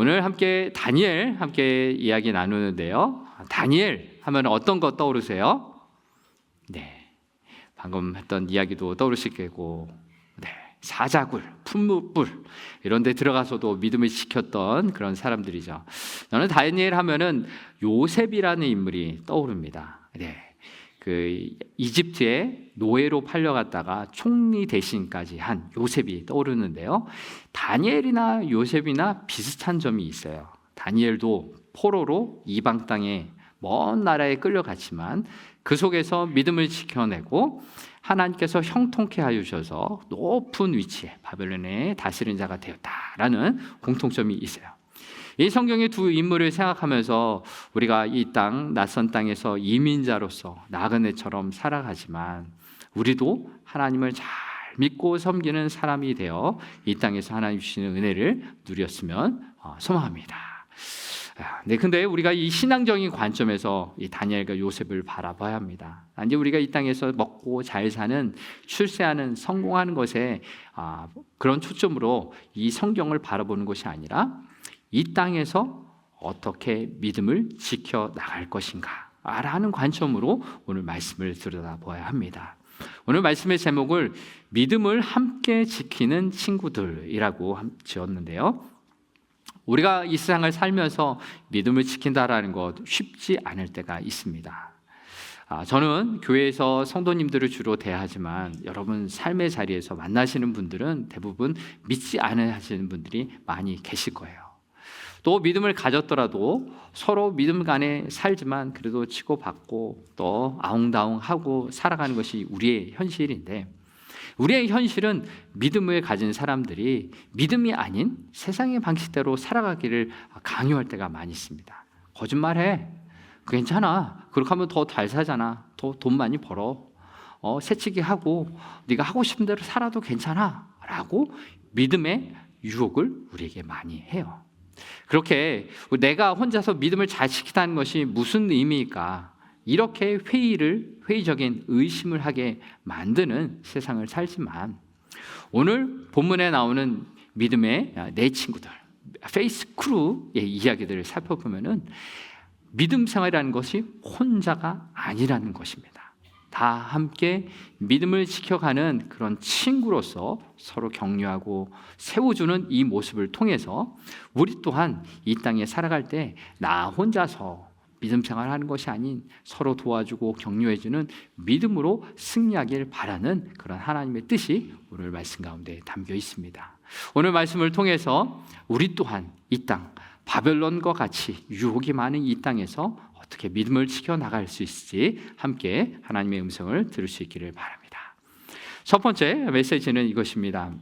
오늘 함께 다니엘 함께 이야기 나누는데요. 다니엘 하면 어떤 거 떠오르세요? 네, 방금 했던 이야기도 떠오르실 거고, 사자굴, 풀무불 이런 데 들어가서도 믿음을 지켰던 그런 사람들이죠. 저는 다니엘 하면은 요셉이라는 인물이 떠오릅니다. 그 이집트에 노예로 팔려갔다가 총리 대신까지 한 요셉이 떠오르는데요. 다니엘이나 요셉이나 비슷한 점이 있어요. 다니엘도 포로로 이방 땅에 먼 나라에 끌려갔지만 그 속에서 믿음을 지켜내고 하나님께서 형통케 하셔서 높은 위치에 바벨론의 다스리는 자가 되었다라는 공통점이 있어요. 이 성경의 두 인물을 생각하면서 우리가 이 땅, 낯선 땅에서 이민자로서 나그네처럼 살아가지만 우리도 하나님을 잘 믿고 섬기는 사람이 되어 이 땅에서 하나님 주시는 은혜를 누렸으면 소망합니다. 근데 우리가 이 신앙적인 관점에서 이 다니엘과 요셉을 바라봐야 합니다. 이제 우리가 이 땅에서 먹고 잘 사는, 출세하는, 성공하는 것에 그런 초점으로 이 성경을 바라보는 것이 아니라 이 땅에서 어떻게 믿음을 지켜 나갈 것인가 라는 관점으로 오늘 말씀을 들여다봐야 합니다. 오늘 말씀의 제목을 믿음을 함께 지키는 친구들이라고 지었는데요. 우리가 이 세상을 살면서 믿음을 지킨다라는 것 쉽지 않을 때가 있습니다. 저는 교회에서 성도님들을 주로 대하지만 여러분 삶의 자리에서 만나시는 분들은 대부분 믿지 않으시는 하시는 분들이 많이 계실 거예요. 또 믿음을 가졌더라도 서로 믿음 간에 살지만 그래도 치고받고 또 아웅다웅하고 살아가는 것이 우리의 현실인데, 우리의 현실은 믿음을 가진 사람들이 믿음이 아닌 세상의 방식대로 살아가기를 강요할 때가 많이 있습니다. 거짓말해, 괜찮아, 그렇게 하면 더 잘 사잖아, 더 돈 많이 벌어, 새치기 하고 네가 하고 싶은 대로 살아도 괜찮아 라고 믿음의 유혹을 우리에게 많이 해요. 그렇게 내가 혼자서 믿음을 잘 지키다는 것이 무슨 의미일까, 이렇게 회의적인 의심을 하게 만드는 세상을 살지만, 오늘 본문에 나오는 믿음의 네 친구들, 페이스 크루의 이야기들을 살펴보면은 믿음 생활이라는 것이 혼자가 아니라는 것입니다. 다 함께 믿음을 지켜가는 그런 친구로서 서로 격려하고 세워주는 이 모습을 통해서 우리 또한 이 땅에 살아갈 때 나 혼자서 믿음 생활하는 것이 아닌 서로 도와주고 격려해주는 믿음으로 승리하길 바라는 그런 하나님의 뜻이 오늘 말씀 가운데 담겨 있습니다. 오늘 말씀을 통해서 우리 또한 이 땅, 바벨론과 같이 유혹이 많은 이 땅에서 어떻게 믿음을 지켜나갈 수 있을지 함께 하나님의 음성을 들을 수 있기를 바랍니다. 첫 번째 메시지는 이것입니다.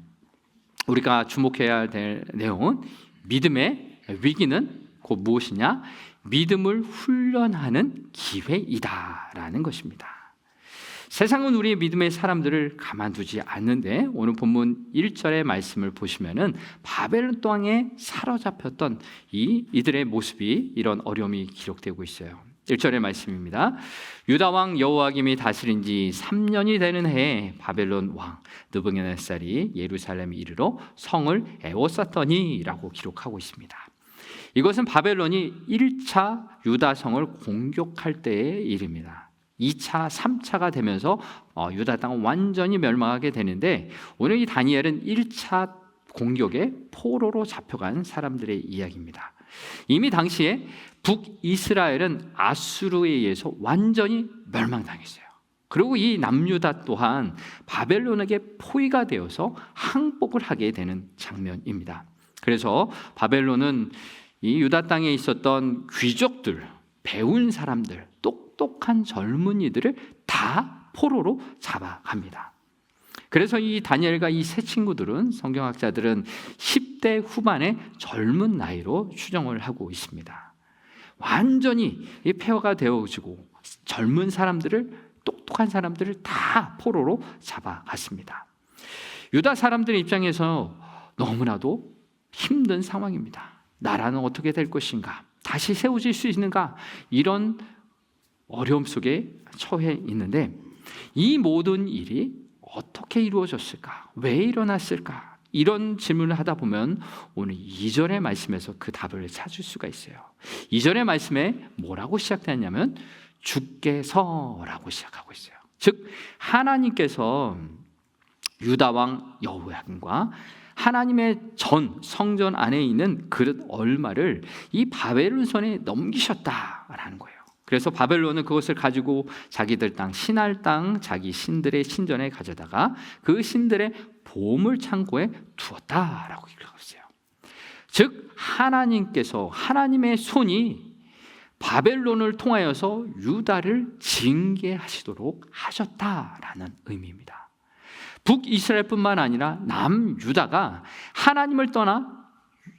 우리가 주목해야 될 내용은 믿음의 위기는 곧 무엇이냐? 믿음을 훈련하는 기회이다라는 것입니다. 세상은 우리의 믿음의 사람들을 가만두지 않는데, 오늘 본문 1절의 말씀을 보시면은 바벨론 땅에 사로잡혔던 이들의 모습이, 이런 어려움이 기록되고 있어요. 1절의 말씀입니다. 유다 왕 여호야김이 다스린 지 3년이 되는 해에 바벨론 왕 느부갓네살이 예루살렘에 이르러 성을 에워쌌더니라고 기록하고 있습니다. 이것은 바벨론이 1차 유다 성을 공격할 때의 일입니다. 2차, 3차가 되면서 유다 땅은 완전히 멸망하게 되는데, 오늘 이 다니엘은 1차 공격에 포로로 잡혀간 사람들의 이야기입니다. 이미 당시에 북이스라엘은 아수르에 의해서 완전히 멸망당했어요. 그리고 이 남유다 또한 바벨론에게 포위가 되어서 항복을 하게 되는 장면입니다. 그래서 바벨론은 이 유다 땅에 있었던 귀족들, 배운 사람들, 똑똑한 젊은이들을 다 포로로 잡아갑니다. 그래서 이 다니엘과 이 세 친구들은, 성경학자들은 10대 후반의 젊은 나이로 추정을 하고 있습니다. 완전히 폐허가 되어지고 젊은 사람들을, 똑똑한 사람들을 다 포로로 잡아갔습니다. 유다 사람들의 입장에서 너무나도 힘든 상황입니다. 나라는 어떻게 될 것인가? 다시 세워질 수 있는가? 이런 어려움 속에 처해 있는데, 이 모든 일이 어떻게 이루어졌을까? 왜 일어났을까? 이런 질문을 하다 보면 오늘 2절의 말씀에서 그 답을 찾을 수가 있어요. 2절의 말씀에 뭐라고 시작되냐면 주께서라고 시작하고 있어요. 즉 하나님께서 유다 왕 여호야김과 하나님의 전 성전 안에 있는 그릇 얼마를 이 바벨론 손에 넘기셨다라는 거예요. 그래서 바벨론은 그것을 가지고 자기들 땅 신할 땅 자기 신들의 신전에 가져다가 그 신들의 보물 창고에 두었다라고 기록하고 있어요. 즉 하나님께서 하나님의 손이 바벨론을 통하여서 유다를 징계하시도록 하셨다라는 의미입니다. 북이스라엘뿐만 아니라 남유다가 하나님을 떠나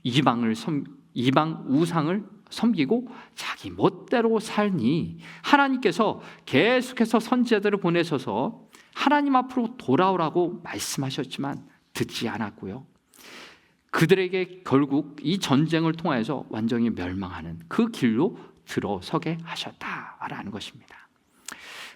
이방 우상을 섬기고 자기 멋대로 살니 하나님께서 계속해서 선지자들을 보내셔서 하나님 앞으로 돌아오라고 말씀하셨지만 듣지 않았고요. 그들에게 결국 이 전쟁을 통해서 완전히 멸망하는 그 길로 들어서게 하셨다라는 것입니다.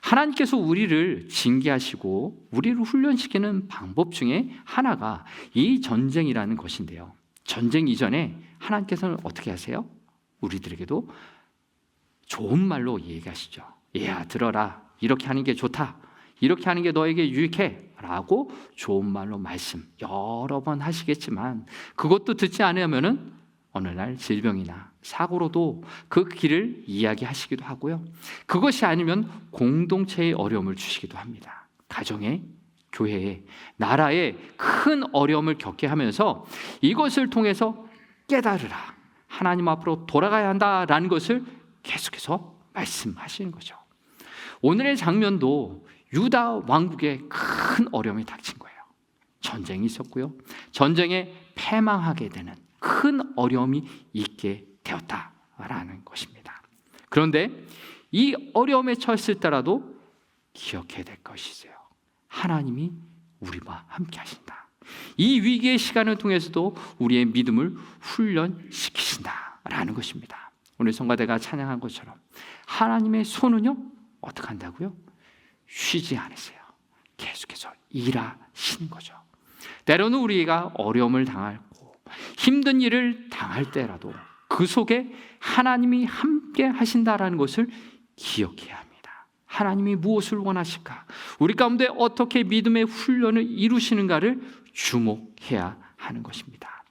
하나님께서 우리를 징계하시고 우리를 훈련시키는 방법 중에 하나가 이 전쟁이라는 것인데요. 전쟁 이전에 하나님께서는 어떻게 하세요? 우리들에게도 좋은 말로 얘기하시죠. 얘야 들어라, 이렇게 하는 게 좋다, 이렇게 하는 게 너에게 유익해 라고 좋은 말로 말씀 여러 번 하시겠지만 그것도 듣지 않으면은 어느 날 질병이나 사고로도 그 길을 이야기하시기도 하고요. 그것이 아니면 공동체의 어려움을 주시기도 합니다. 가정에, 교회에, 나라에 큰 어려움을 겪게 하면서 이것을 통해서 깨달으라, 하나님 앞으로 돌아가야 한다라는 것을 계속해서 말씀하시는 거죠. 오늘의 장면도 유다 왕국에 큰 어려움이 닥친 거예요. 전쟁이 있었고요. 전쟁에 패망하게 되는 큰 어려움이 있게 되었다라는 것입니다. 그런데 이 어려움에 처했을 때라도 기억해야 될 것이 있어요. 하나님이 우리와 함께 하신다. 이 위기의 시간을 통해서도 우리의 믿음을 훈련시키신다라는 것입니다. 오늘 성가대가 찬양한 것처럼 하나님의 손은요 어떻게 한다고요? 쉬지 않으세요. 계속해서 일하시는 거죠. 때로는 우리가 어려움을 당하고 힘든 일을 당할 때라도 그 속에 하나님이 함께 하신다라는 것을 기억해야 합니다. 하나님이 무엇을 원하실까? 우리 가운데 어떻게 믿음의 훈련을 이루시는가를 주목해야 하는 것입니다.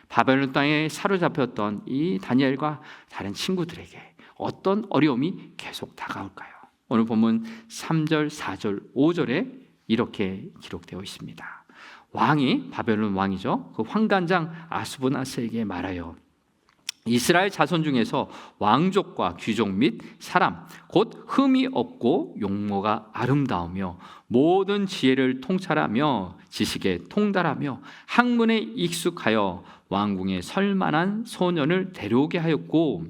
바벨론 땅에 사로잡혔던 이 다니엘과 다른 친구들에게 어떤 어려움이 계속 다가올까요? 오늘 본문 3절, 4절, 5절에 이렇게 기록되어 있습니다. 왕이, 바벨론 왕이죠, 그 환관장 아수부나스에게 말하여 이스라엘 자손 중에서 왕족과 귀족 및 사람 곧 흠이 없고 용모가 아름다우며 모든 지혜를 통찰하며 지식에 통달하며 학문에 익숙하여 왕궁에 설만한 소년을 데려오게 하였고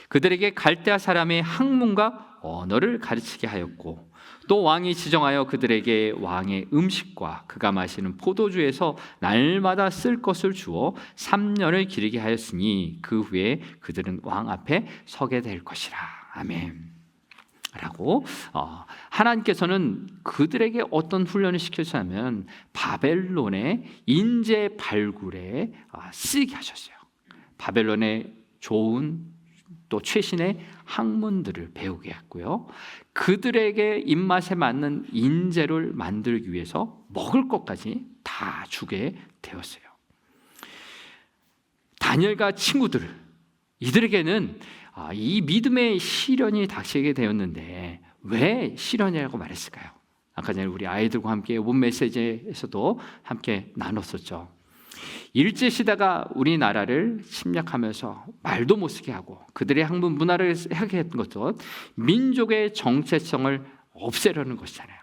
그들에게 갈대아 사람의 학문과 언어를 가르치게 하였고 또 왕이 지정하여 그들에게 왕의 음식과 그가 마시는 포도주에서 날마다 쓸 것을 주어 3년을 기르게 하였으니 그 후에 그들은 왕 앞에 서게 될 것이라. 아멘. 라고 하나님께서는 그들에게 어떤 훈련을 시키셨냐면 바벨론의 인재 발굴에 쓰게 하셨어요. 바벨론의 좋은 또 최신의 학문들을 배우게 했고요. 그들에게 입맛에 맞는 인재를 만들기 위해서 먹을 것까지 다 주게 되었어요. 다니엘과 친구들, 이들에게는 이 믿음의 시련이 닥치게 되었는데 왜 시련이라고 말했을까요? 아까 전에 우리 아이들과 함께 이번 메시지에서도 함께 나눴었죠. 일제시대가 우리나라를 침략하면서 말도 못 쓰게 하고 그들의 학문 문화를 하게 했던 것도 민족의 정체성을 없애려는 것이잖아요.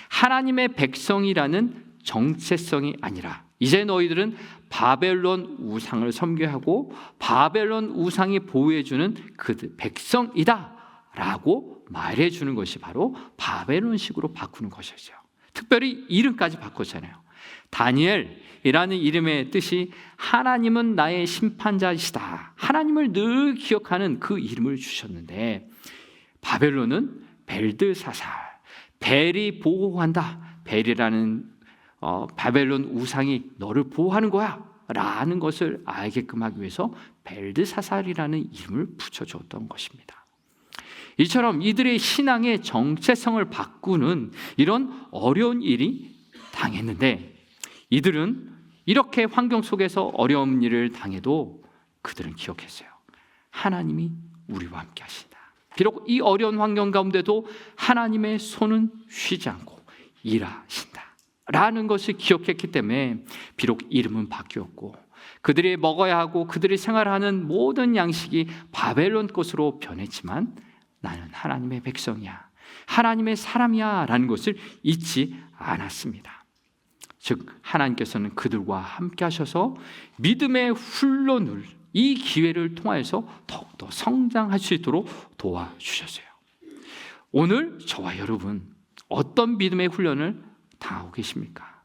하나님의 백성이라는 정체성이 아니라 이제 너희들은 바벨론 우상을 섬겨하고 바벨론 우상이 보호해주는 그 백성이다 라고 말해주는 것이 바로 바벨론식으로 바꾸는 것이죠. 특별히 이름까지 바꿨잖아요. 다니엘이라는 이름의 뜻이 하나님은 나의 심판자이시다, 하나님을 늘 기억하는 그 이름을 주셨는데 바벨론은 벨드사살, 벨이 보호한다, 벨이라는 바벨론 우상이 너를 보호하는 거야 라는 것을 알게끔 하기 위해서 벨드사살이라는 이름을 붙여줬던 것입니다. 이처럼 이들의 신앙의 정체성을 바꾸는 이런 어려운 일이 당했는데, 이들은 이렇게 환경 속에서 어려운 일을 당해도 그들은 기억했어요. 하나님이 우리와 함께 하신다. 비록 이 어려운 환경 가운데도 하나님의 손은 쉬지 않고 일하신다 라는 것을 기억했기 때문에 비록 이름은 바뀌었고 그들이 먹어야 하고 그들이 생활하는 모든 양식이 바벨론 것으로 변했지만 나는 하나님의 백성이야, 하나님의 사람이야 라는 것을 잊지 않았습니다. 즉 하나님께서는 그들과 함께 하셔서 믿음의 훈련을, 이 기회를 통하여서 더욱더 성장할 수 있도록 도와주셨어요. 오늘 저와 여러분 어떤 믿음의 훈련을 당하고 계십니까?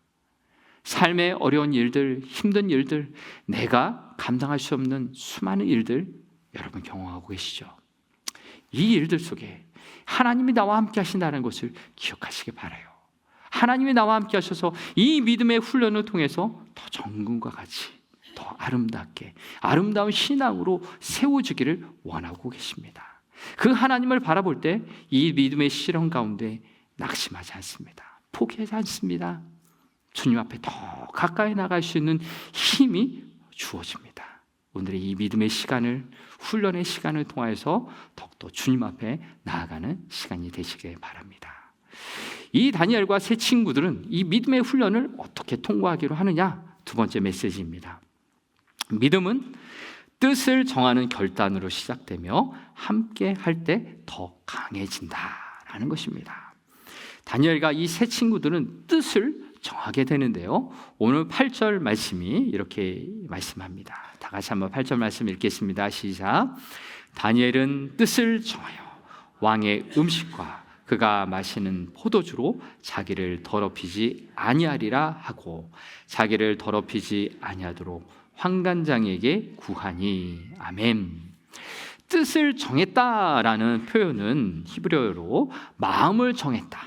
삶의 어려운 일들, 힘든 일들, 내가 감당할 수 없는 수많은 일들 여러분 경험하고 계시죠? 이 일들 속에 하나님이 나와 함께 하신다는 것을 기억하시기 바라요. 하나님이 나와 함께 하셔서 이 믿음의 훈련을 통해서 더 정금과 같이 더 아름답게 아름다운 신앙으로 세워지기를 원하고 계십니다. 그 하나님을 바라볼 때 이 믿음의 시련 가운데 낙심하지 않습니다. 포기하지 않습니다. 주님 앞에 더 가까이 나갈 수 있는 힘이 주어집니다. 오늘의 이 믿음의 시간을, 훈련의 시간을 통해서 더욱더 주님 앞에 나아가는 시간이 되시길 바랍니다. 이 다니엘과 세 친구들은 이 믿음의 훈련을 어떻게 통과하기로 하느냐? 두 번째 메시지입니다. 믿음은 뜻을 정하는 결단으로 시작되며 함께 할 때 더 강해진다라는 것입니다. 다니엘과 이 세 친구들은 뜻을 정하게 되는데요. 오늘 8절 말씀이 이렇게 말씀합니다. 다 같이 한번 8절 말씀 읽겠습니다. 시작. 다니엘은 뜻을 정하여 왕의 음식과 그가 마시는 포도주로 자기를 더럽히지 아니하리라 하고 자기를 더럽히지 아니하도록 환관장에게 구하니. 아멘. 뜻을 정했다라는 표현은 히브리어로 마음을 정했다,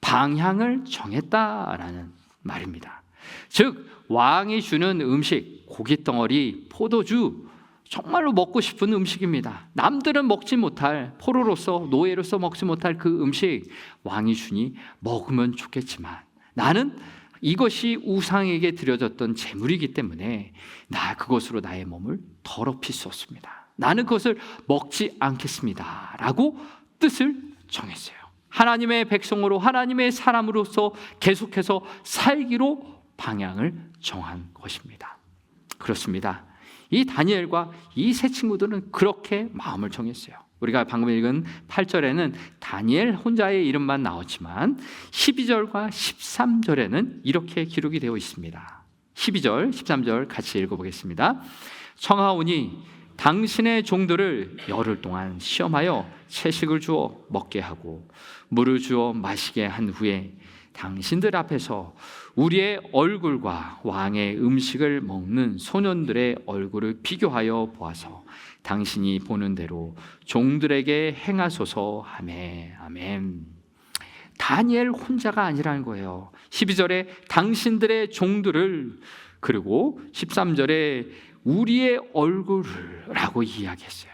방향을 정했다라는 말입니다. 즉 왕이 주는 음식, 고깃덩어리, 포도주, 정말로 먹고 싶은 음식입니다. 남들은 먹지 못할, 포로로서, 노예로서 먹지 못할 그 음식 왕이 주니 먹으면 좋겠지만 나는 이것이 우상에게 드려졌던 제물이기 때문에 그것으로 나의 몸을 더럽힐 수 없습니다. 나는 그것을 먹지 않겠습니다 라고 뜻을 정했어요. 하나님의 백성으로, 하나님의 사람으로서 계속해서 살기로 방향을 정한 것입니다. 그렇습니다. 이 다니엘과 이 세 친구들은 그렇게 마음을 정했어요. 우리가 방금 읽은 8절에는 다니엘 혼자의 이름만 나왔지만 12절과 13절에는 이렇게 기록이 되어 있습니다. 12절, 13절 같이 읽어보겠습니다. 청하오니 당신의 종들을 열흘 동안 시험하여 채식을 주어 먹게 하고 물을 주어 마시게 한 후에 당신들 앞에서 우리의 얼굴과 왕의 음식을 먹는 소년들의 얼굴을 비교하여 보아서 당신이 보는 대로 종들에게 행하소서 하매. 아멘. 다니엘 혼자가 아니라는 거예요. 12절에 당신들의 종들을, 그리고 13절에 우리의 얼굴을 라고 이야기했어요.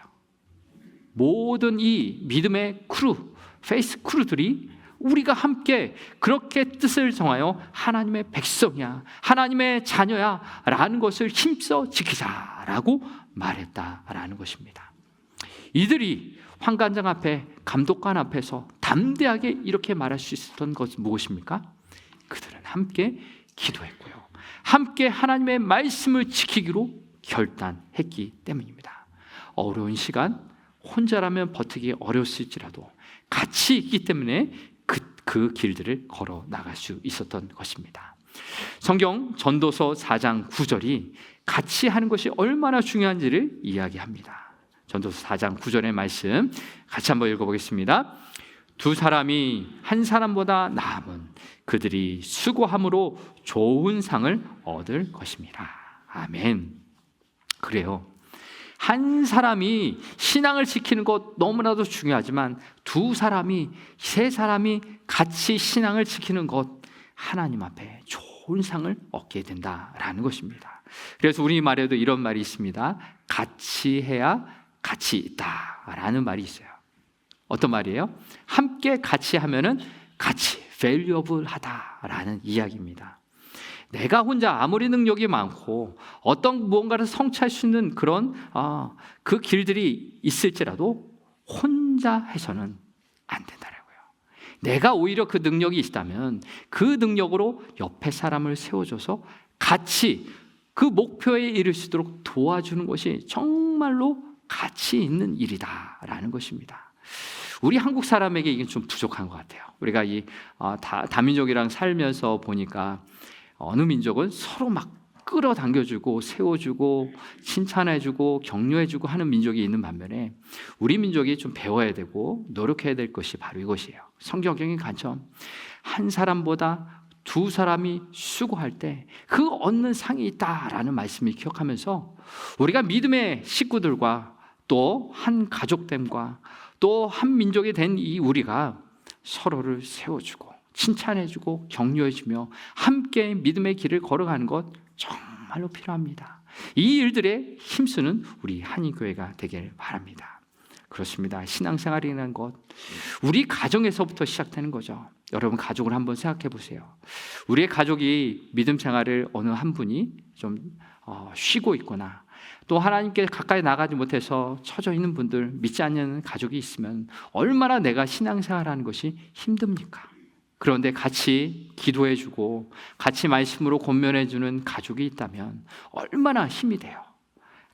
모든 이 믿음의 크루, 페이스 크루들이 우리가 함께 그렇게 뜻을 정하여 하나님의 백성이야, 하나님의 자녀야 라는 것을 힘써 지키자라고 말했다라는 것입니다. 이들이 환관장 앞에, 감독관 앞에서 담대하게 이렇게 말할 수 있었던 것은 무엇입니까? 그들은 함께 기도했고요, 함께 하나님의 말씀을 지키기로 결단했기 때문입니다. 어려운 시간, 혼자라면 버티기 어려웠을지라도 같이 있기 때문에 그 길들을 걸어 나갈 수 있었던 것입니다. 성경 전도서 4장 9절이 같이 하는 것이 얼마나 중요한지를 이야기합니다. 전도서 4장 9절의 말씀 같이 한번 읽어보겠습니다. 두 사람이 한 사람보다 나음은 그들이 수고함으로 좋은 상을 얻을 것입니다. 아멘. 그래요. 한 사람이 신앙을 지키는 것 너무나도 중요하지만 두 사람이, 세 사람이 같이 신앙을 지키는 것, 하나님 앞에 좋은 좋은 상을 얻게 된다라는 것입니다. 그래서 우리말에도 이런 말이 있습니다. 같이 해야 가치 있다라는 말이 있어요. 어떤 말이에요? 함께 같이 하면은 가치, valuable하다라는 이야기입니다. 내가 혼자 아무리 능력이 많고 어떤 무언가를 성취할 수 있는 그런 그 길들이 있을지라도 혼자 해서는 안 된다라고요. 내가 오히려 그 능력이 있다면 그 능력으로 옆에 사람을 세워줘서 같이 그 목표에 이를 수 있도록 도와주는 것이 정말로 가치 있는 일이다라는 것입니다. 우리 한국 사람에게 이게 좀 부족한 것 같아요. 우리가 이 다민족이랑 살면서 보니까 어느 민족은 서로 막 끌어당겨주고 세워주고 칭찬해주고 격려해주고 하는 민족이 있는 반면에 우리 민족이 좀 배워야 되고 노력해야 될 것이 바로 이것이에요. 성경적인 관점, 한 사람보다 두 사람이 수고할 때 그 얻는 상이 있다라는 말씀을 기억하면서 우리가 믿음의 식구들과 또 한 가족됨과 또 한 민족이 된 이 우리가 서로를 세워주고 칭찬해주고 격려해주며 함께 믿음의 길을 걸어가는 것 정말로 필요합니다. 이 일들에 힘쓰는 우리 한인교회가 되길 바랍니다. 그렇습니다. 신앙생활이라는 것 우리 가정에서부터 시작되는 거죠. 여러분 가족을 한번 생각해 보세요. 우리의 가족이 믿음 생활을 어느 한 분이 좀 쉬고 있거나 또 하나님께 가까이 나가지 못해서 처져 있는 분들, 믿지 않는 가족이 있으면 얼마나 내가 신앙생활하는 것이 힘듭니까? 그런데 같이 기도해주고 같이 말씀으로 권면해주는 가족이 있다면 얼마나 힘이 돼요.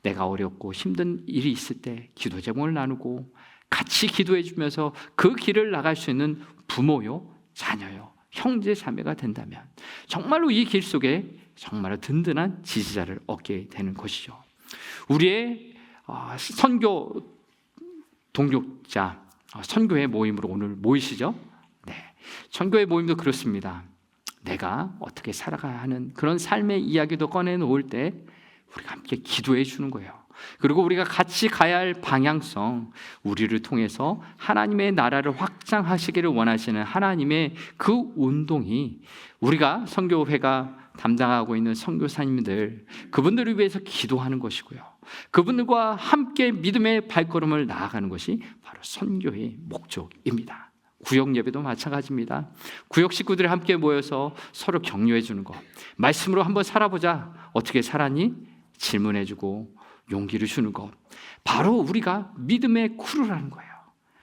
내가 어렵고 힘든 일이 있을 때 기도 제목을 나누고 같이 기도해주면서 그 길을 나갈 수 있는 부모요, 자녀요, 형제 자매가 된다면 정말로 이 길 속에 정말로 든든한 지지자를 얻게 되는 것이죠. 우리의 선교 동역자, 선교회 모임으로 오늘 모이시죠? 네, 선교회 모임도 그렇습니다. 내가 어떻게 살아가야 하는 그런 삶의 이야기도 꺼내놓을 때 우리가 함께 기도해 주는 거예요. 그리고 우리가 같이 가야 할 방향성, 우리를 통해서 하나님의 나라를 확장하시기를 원하시는 하나님의 그 운동이 우리가 선교회가 담당하고 있는 선교사님들, 그분들을 위해서 기도하는 것이고요. 그분들과 함께 믿음의 발걸음을 나아가는 것이 바로 선교의 목적입니다. 구역 예배도 마찬가지입니다. 구역 식구들이 함께 모여서 서로 격려해 주는 것, 말씀으로 한번 살아보자, 어떻게 살았니? 질문해주고 용기를 주는 것, 바로 우리가 믿음의 크루라는 거예요.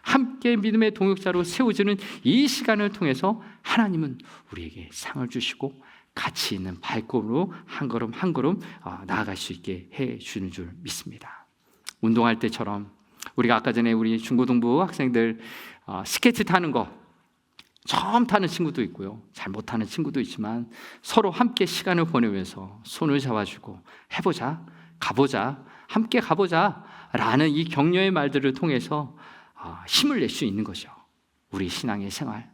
함께 믿음의 동역자로 세워지는 이 시간을 통해서 하나님은 우리에게 상을 주시고 가치 있는 발걸음으로 한 걸음 한 걸음 나아갈 수 있게 해주는 줄 믿습니다. 운동할 때처럼 우리가 아까 전에 우리 중고등부 학생들 스케이트 타는 거 처음 타는 친구도 있고요, 잘 못하는 친구도 있지만 서로 함께 시간을 보내면서 손을 잡아주고 해보자, 가보자, 함께 가보자 라는 이 격려의 말들을 통해서 힘을 낼 수 있는 거죠. 우리 신앙의 생활,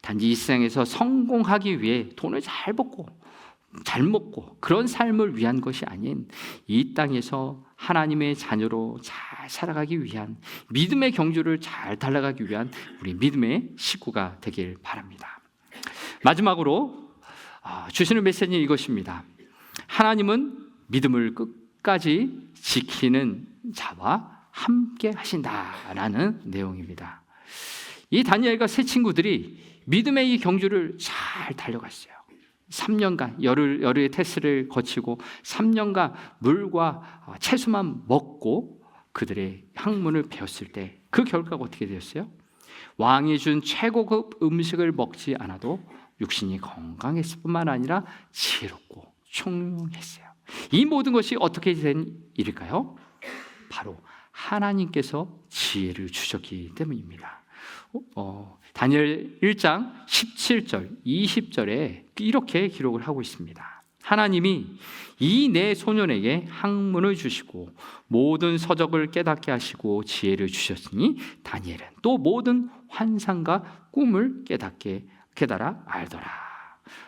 단지 이 세상에서 성공하기 위해 돈을 잘 벌고 잘 먹고 그런 삶을 위한 것이 아닌 이 땅에서 하나님의 자녀로 잘 살아가기 위한 믿음의 경주를 잘 달려가기 위한 우리 믿음의 식구가 되길 바랍니다. 마지막으로 주시는 메시지는 이것입니다. 하나님은 믿음을 끝까지 지키는 자와 함께 하신다라는 내용입니다. 이 다니엘과 세 친구들이 믿음의 이 경주를 잘 달려갔어요. 3년간 열의 테스트를 거치고 3년간 물과 채소만 먹고 그들의 학문을 배웠을 때 그 결과가 어떻게 되었어요? 왕이 준 최고급 음식을 먹지 않아도 육신이 건강했을 뿐만 아니라 지혜롭고 총명했어요. 이 모든 것이 어떻게 된 일일까요? 바로 하나님께서 지혜를 주셨기 때문입니다. 다니엘 1장 17절, 20절에 이렇게 기록을 하고 있습니다. 하나님이 이 네 소년에게 학문을 주시고 모든 서적을 깨닫게 하시고 지혜를 주셨으니 다니엘은 또 모든 환상과 꿈을 깨달아 알더라.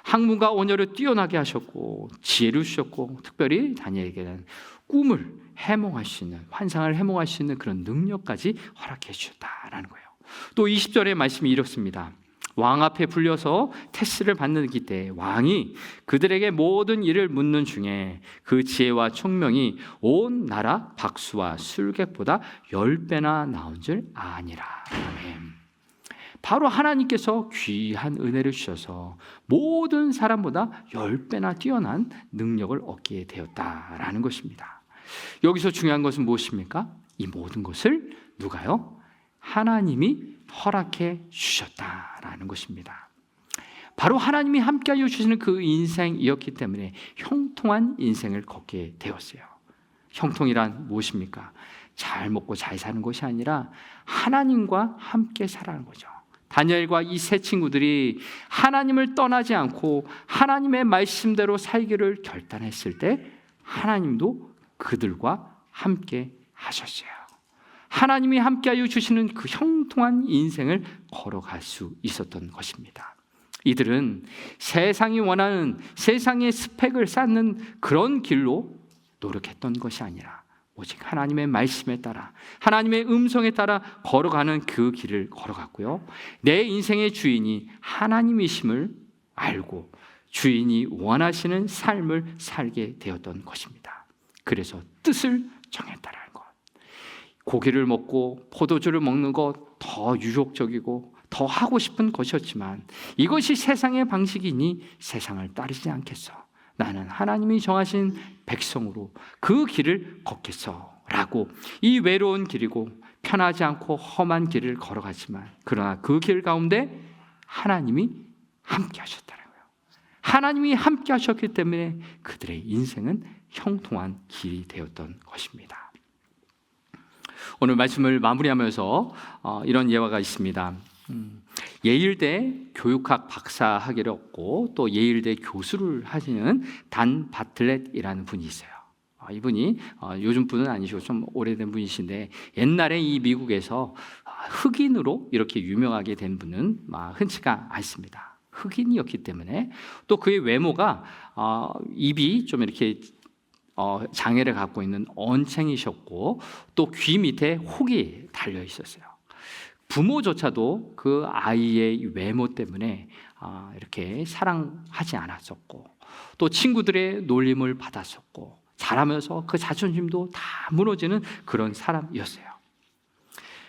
학문과 언어를 뛰어나게 하셨고 지혜를 주셨고 특별히 다니엘에게는 꿈을 해몽할 수 있는, 환상을 해몽할 수 있는 그런 능력까지 허락해 주셨다라는 거예요. 또 20절의 말씀이 이렇습니다. 왕 앞에 불려서 테스트를 받는 때 왕이 그들에게 모든 일을 묻는 중에 그 지혜와 총명이 온 나라 박수와 술객보다 10배나 나온 줄 아니라. 아멘. 바로 하나님께서 귀한 은혜를 주셔서 모든 사람보다 10배나 뛰어난 능력을 얻게 되었다라는 것입니다. 여기서 중요한 것은 무엇입니까? 이 모든 것을 누가요? 하나님이 허락해 주셨다라는 것입니다. 바로 하나님이 함께하여 주시는 그 인생이었기 때문에 형통한 인생을 걷게 되었어요. 형통이란 무엇입니까? 잘 먹고 잘 사는 것이 아니라 하나님과 함께 살아가는 거죠. 다니엘과 이 세 친구들이 하나님을 떠나지 않고 하나님의 말씀대로 살기를 결단했을 때 하나님도 그들과 함께 하셨어요. 하나님이 함께하여 주시는 그 형통한 인생을 걸어갈 수 있었던 것입니다. 이들은 세상이 원하는 세상의 스펙을 쌓는 그런 길로 노력했던 것이 아니라 오직 하나님의 말씀에 따라 하나님의 음성에 따라 걸어가는 그 길을 걸어갔고요. 내 인생의 주인이 하나님이심을 알고 주인이 원하시는 삶을 살게 되었던 것입니다. 그래서 뜻을 정했다라는 것. 고기를 먹고 포도주를 먹는 것 더 유혹적이고 더 하고 싶은 것이었지만 이것이 세상의 방식이니 세상을 따르지 않겠어. 나는 하나님이 정하신 백성으로 그 길을 걷겠어 라고 이 외로운 길이고 편하지 않고 험한 길을 걸어갔지만 그러나 그 길 가운데 하나님이 함께 하셨다는 거예요. 하나님이 함께 하셨기 때문에 그들의 인생은 형통한 길이 되었던 것입니다. 오늘 말씀을 마무리하면서 이런 예화가 있습니다. 예일대 교육학 박사 학위를 얻고 또 예일대 교수를 하시는 단 바틀렛이라는 분이 있어요. 이분이 요즘 분은 아니시고 좀 오래된 분이신데 옛날에 이 미국에서 흑인으로 이렇게 유명하게 된 분은 흔치가 않습니다. 흑인이었기 때문에 또 그의 외모가 입이 좀 이렇게 장애를 갖고 있는 언챙이셨고 또 귀 밑에 혹이 달려 있었어요. 부모조차도 그 아이의 외모 때문에 이렇게 사랑하지 않았었고 또 친구들의 놀림을 받았었고 자라면서 그 자존심도 다 무너지는 그런 사람이었어요.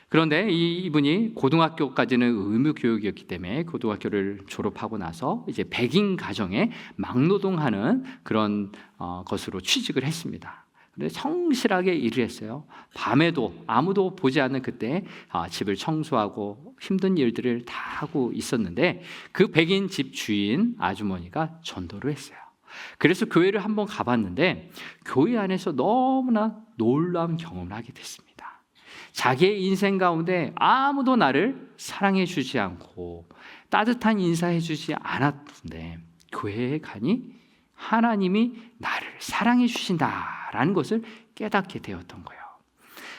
그런데 이분이 고등학교까지는 의무 교육이었기 때문에 고등학교를 졸업하고 나서 이제 백인 가정에 막노동하는 그런 것으로 취직을 했습니다. 그런데 성실하게 일을 했어요. 밤에도 아무도 보지 않는 그때 집을 청소하고 힘든 일들을 다 하고 있었는데 그 백인 집 주인 아주머니가 전도를 했어요. 그래서 교회를 한번 가봤는데 교회 안에서 너무나 놀라운 경험을 하게 됐습니다. 자기의 인생 가운데 아무도 나를 사랑해 주지 않고 따뜻한 인사해 주지 않았는데 교회에 가니 하나님이 나를 사랑해 주신다라는 것을 깨닫게 되었던 거예요.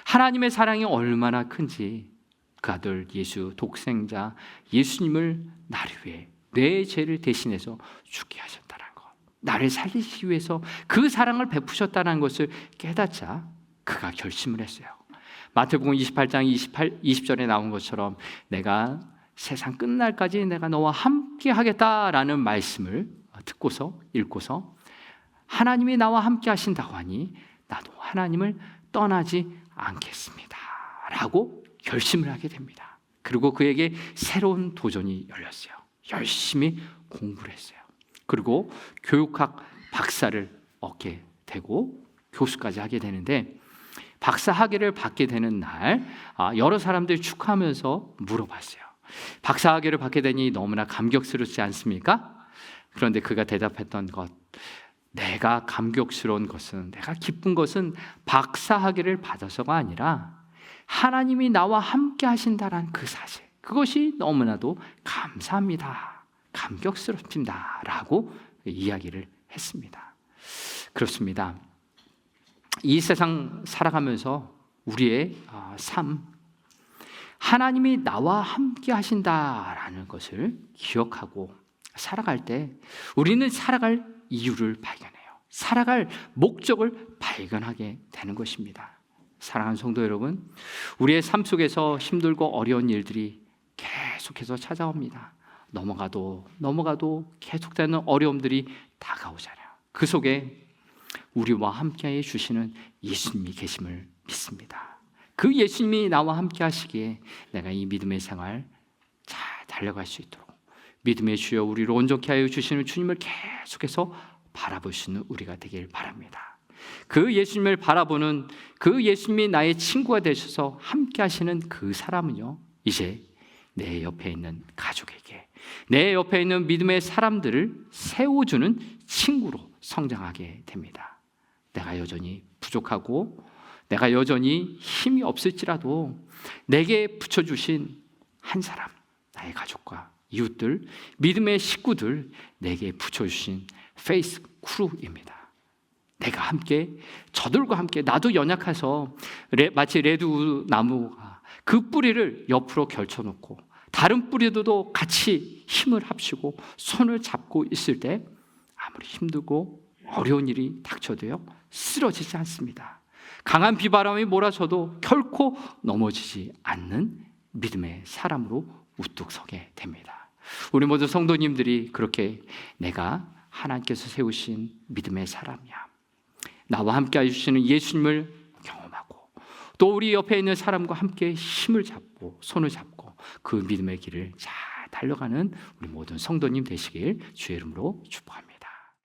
하나님의 사랑이 얼마나 큰지 그 아들 예수 독생자 예수님을 나를 위해 내 죄를 대신해서 죽게 하셨다는 것, 나를 살리시기 위해서 그 사랑을 베푸셨다는 것을 깨닫자 그가 결심을 했어요. 마태복음 28장 20절에 나온 것처럼 내가 세상 끝날까지 내가 너와 함께 하겠다라는 말씀을 듣고서 읽고서 하나님이 나와 함께 하신다고 하니 나도 하나님을 떠나지 않겠습니다 라고 결심을 하게 됩니다. 그리고 그에게 새로운 도전이 열렸어요. 열심히 공부를 했어요. 그리고 교육학 박사를 얻게 되고 교수까지 하게 되는데 박사 학위를 받게 되는 날 여러 사람들이 축하하면서 물어봤어요. 박사 학위를 받게 되니 너무나 감격스럽지 않습니까? 그런데 그가 대답했던 것, 내가 감격스러운 것은, 내가 기쁜 것은 박사 학위를 받아서가 아니라 하나님이 나와 함께 하신다는 그 사실, 그것이 너무나도 감사합니다, 감격스럽습니다 라고 이야기를 했습니다. 그렇습니다. 이 세상 살아가면서 우리의 삶, 하나님이 나와 함께 하신다라는 것을 기억하고 살아갈 때 우리는 살아갈 이유를 발견해요. 살아갈 목적을 발견하게 되는 것입니다. 사랑하는 성도 여러분, 우리의 삶 속에서 힘들고 어려운 일들이 계속해서 찾아옵니다. 넘어가도 계속되는 어려움들이 다가오잖아요. 그 속에 우리와 함께해 주시는 예수님이 계심을 믿습니다. 그 예수님이 나와 함께 하시기에 내가 이 믿음의 생활 잘 달려갈 수 있도록 믿음의 주여 우리를 온전케 하여 주시는 주님을 계속해서 바라보시는 우리가 되길 바랍니다. 그 예수님을 바라보는 그 예수님이 나의 친구가 되셔서 함께 하시는 그 사람은요, 이제 내 옆에 있는 가족에게, 내 옆에 있는 믿음의 사람들을 세워주는 친구로 성장하게 됩니다. 내가 여전히 부족하고 내가 여전히 힘이 없을지라도 내게 붙여주신 한 사람, 나의 가족과 이웃들, 믿음의 식구들, 내게 붙여주신 페이스 크루입니다. 내가 함께, 저들과 함께, 나도 연약해서 마치 레드 나무가 그 뿌리를 옆으로 결쳐놓고 다른 뿌리들도 같이 힘을 합치고 손을 잡고 있을 때 아무리 힘들고 어려운 일이 닥쳐도요, 쓰러지지 않습니다. 강한 비바람이 몰아쳐도 결코 넘어지지 않는 믿음의 사람으로 우뚝 서게 됩니다. 우리 모두 성도님들이 그렇게 내가 하나님께서 세우신 믿음의 사람이야, 나와 함께 해주시는 예수님을 경험하고 또 우리 옆에 있는 사람과 함께 힘을 잡고 손을 잡고 그 믿음의 길을 잘 달려가는 우리 모든 성도님 되시길 주의 이름으로 축복합니다.